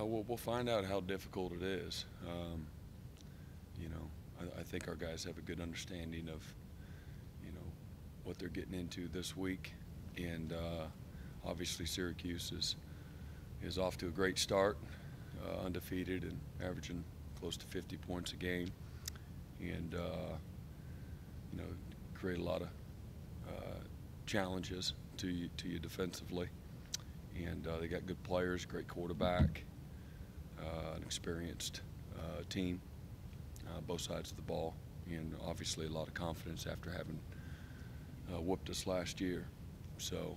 we'll find out how difficult it is. You know, I think our guys have a good understanding of, you know, what they're getting into this week, and obviously Syracuse is off to a great start, undefeated and averaging close to 50 points a game, and you know, create a lot of challenges to you defensively. And they got good players, great quarterback, an experienced team, both sides of the ball, and obviously a lot of confidence after having whooped us last year. So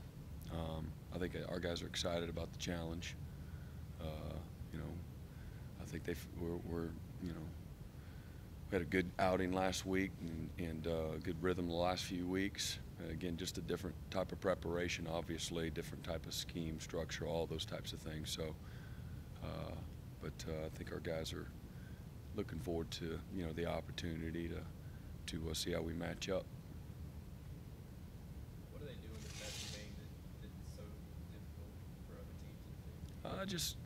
I think our guys are excited about the challenge. You know, I think we're you know, we had a good outing last week and good rhythm the last few weeks. Again, just a different type of preparation, obviously, different type of scheme, structure, all those types of things. So, but I think our guys are looking forward to, you know, the opportunity to see how we match up. What do they do in the passing game that's so difficult for other teams to do? Just,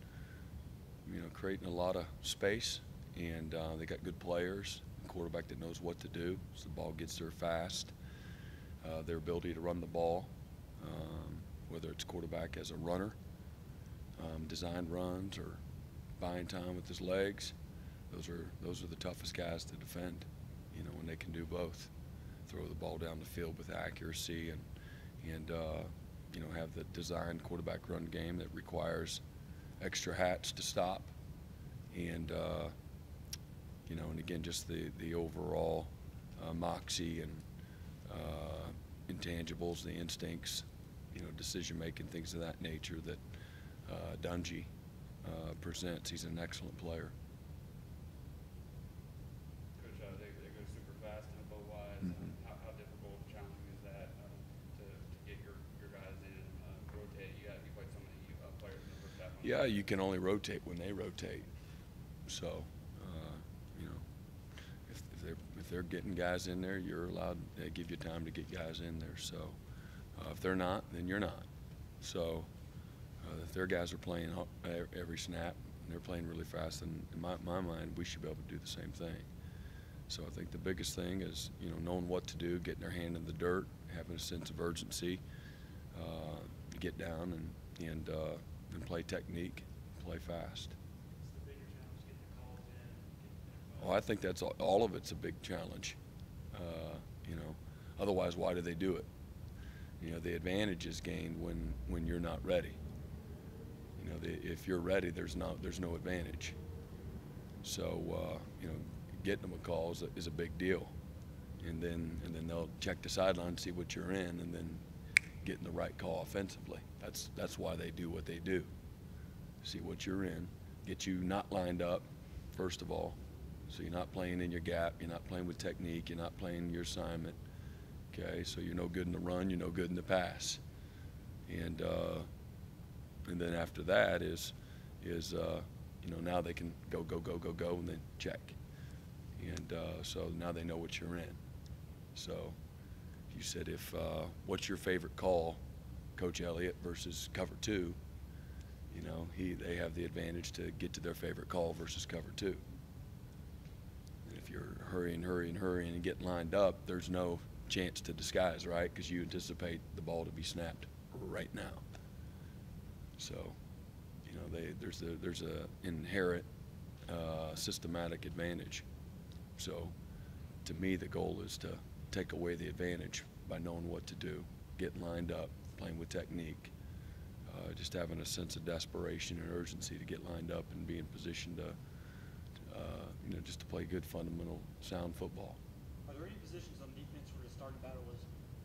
you know, creating a lot of space, and they got good players, a quarterback that knows what to do, so the ball gets there fast. Their ability to run the ball, whether it's quarterback as a runner, design runs, or buying time with his legs, those are the toughest guys to defend. You know, when they can do both, throw the ball down the field with accuracy, and you know, have the designed quarterback run game that requires extra hats to stop, and you know, and again, just the overall moxie and intangibles, the instincts, you know, decision-making, things of that nature that Dungy presents. He's an excellent player. Coach, they go super fast tempo-wise. Mm-hmm. How difficult, challenging is that to get your guys in, rotate? You got to be quite so many players in the first half. Yeah, you can only rotate when they rotate. So, you know, if they're getting guys in there, you're allowed. They give you time to get guys in there. So, if they're not, then you're not. So, if their guys are playing every snap and they're playing really fast, then in my mind, we should be able to do the same thing. So I think the biggest thing is, you know, knowing what to do, getting their hand in the dirt, having a sense of urgency, get down and play technique, play fast. Oh, I think that's all of it's a big challenge. You know, otherwise, why do they do it? You know, the advantage is gained when you're not ready. You know, if you're ready, there's no advantage. So you know, getting them a call is a big deal, and then they'll check the sideline, see what you're in, and then getting the right call offensively. That's why they do what they do. See what you're in, get you not lined up, first of all. So you're not playing in your gap, you're not playing with technique, you're not playing your assignment. Okay, so you're no good in the run, you're no good in the pass. And then after that is you know, now they can go, and then check. And so now they know what you're in. So you said, what's your favorite call, Coach Elliott versus cover two? You know, they have the advantage to get to their favorite call versus cover two. And if you're hurrying and getting lined up, there's no chance to disguise, right? Because you anticipate the ball to be snapped right now. So, you know, there's a inherent systematic advantage. So, to me, the goal is to take away the advantage by knowing what to do, getting lined up, playing with technique, just having a sense of desperation and urgency to get lined up and be in position to you know, just to play good, fundamental, sound football. Are there any positions on defense where the starting battle was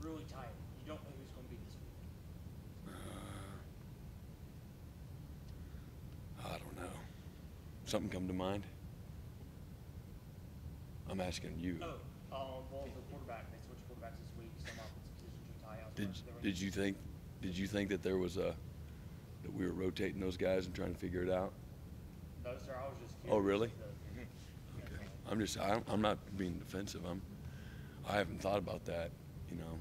really tight? You don't know who's going to be this week? I don't know. Something come to mind? I'm asking you. Well, the quarterback. They switched quarterbacks this week. Some offensive positions are tight. Did you think that there was that we were rotating those guys and trying to figure it out? No, sir. I was just curious. Oh, really? Okay. I'm not being defensive. I haven't thought about that. You know,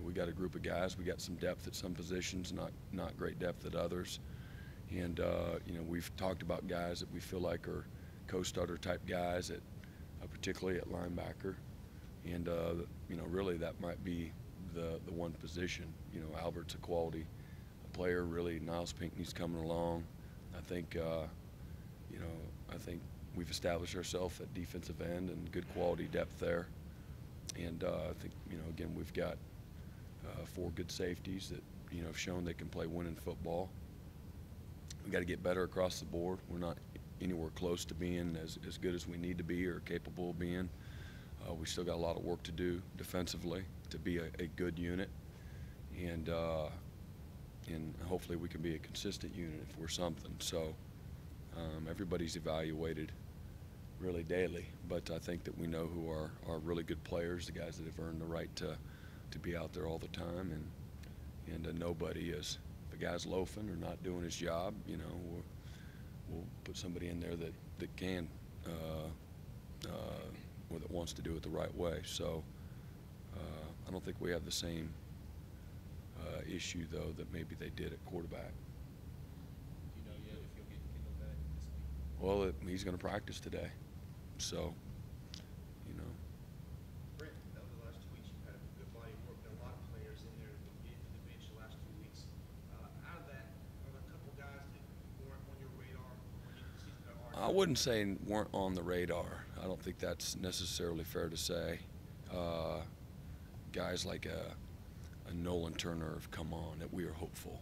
we got a group of guys. We got some depth at some positions, not great depth at others. And you know, we've talked about guys that we feel like are co-starter type guys, at particularly at linebacker. And you know, really that might be the one position. You know, Albert's a quality player. Really, Niles Pinckney's coming along. I think you know, I think we've established ourselves at defensive end and good quality depth there. And I think, you know, again, we've got 4 good safeties that, you know, have shown they can play winning football. We got to get better across the board. We're not anywhere close to being as good as we need to be or capable of being. We still got a lot of work to do defensively to be a good unit, and hopefully we can be a consistent unit if we're something. So everybody's evaluated really daily, but I think that we know who are really good players, the guys that have earned the right to be out there all the time, and nobody is. If a guy's loafing or not doing his job, you know, we'll put somebody in there that can or that wants to do it the right way. So I don't think we have the same issue though that maybe they did at quarterback. Do you know yet if you'll get Kendall back this week? Well, he's going to practice today, so you know. Brent, over the last 2 weeks, you've had a good body of work. There are a lot of players in there that get to the bench the last 2 weeks. Out of that, are there a couple guys that weren't on your radar when you season that are? I wouldn't say weren't on the radar. I don't think that's necessarily fair to say. Guys like a Nolan Turner have come on that we are hopeful.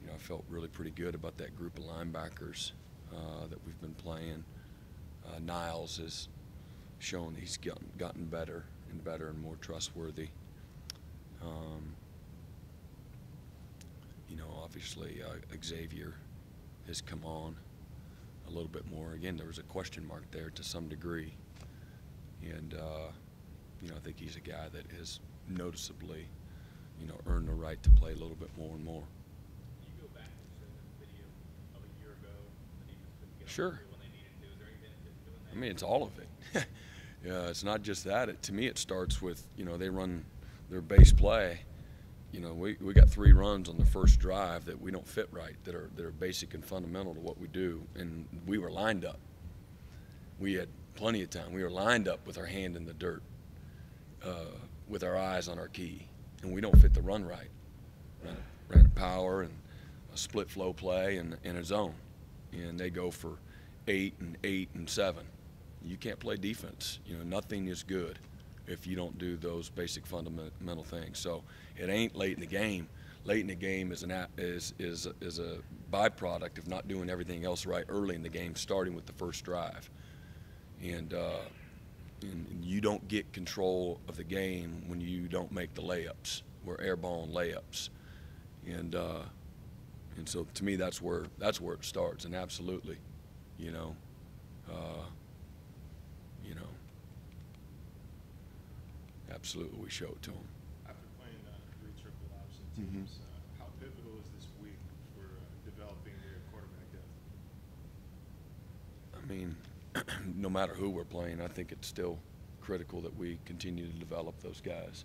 You know, I felt really pretty good about that group of linebackers that we've been playing. Niles has shown he's gotten better and more trustworthy. You know, obviously Xavier has come on a little bit more. Again, there was a question mark there to some degree, and you know, I think he's a guy that has noticeably, you know, earned the right to play a little bit more and more. Can you go back and show that video of a year ago that he was couldn't get Sure. on when they needed to? Is there any benefit to doing that? I mean, it's all of it. Yeah, it's not just that. To me, it starts with, you know, they run their base play. You know, we got 3 runs on the first drive that we don't fit right, that are basic and fundamental to what we do, and we were lined up. We had plenty of time. We were lined up with our hand in the dirt, with our eyes on our key, and we don't fit the run right. Ran a power and a split flow play and a zone, and they go for 8 and 8 and 7. You can't play defense. You know, nothing is good if you don't do those basic fundamental things. So it ain't late in the game. Late in the game is a byproduct of not doing everything else right early in the game, starting with the first drive. And you don't get control of the game when you don't make the layups. We're airball layups, and so to me that's where it starts. And absolutely, you know. Absolutely, we show it to them. After playing 3 triple option teams, how pivotal is this week for developing their quarterback depth? I mean, no matter who we're playing, I think it's still critical that we continue to develop those guys.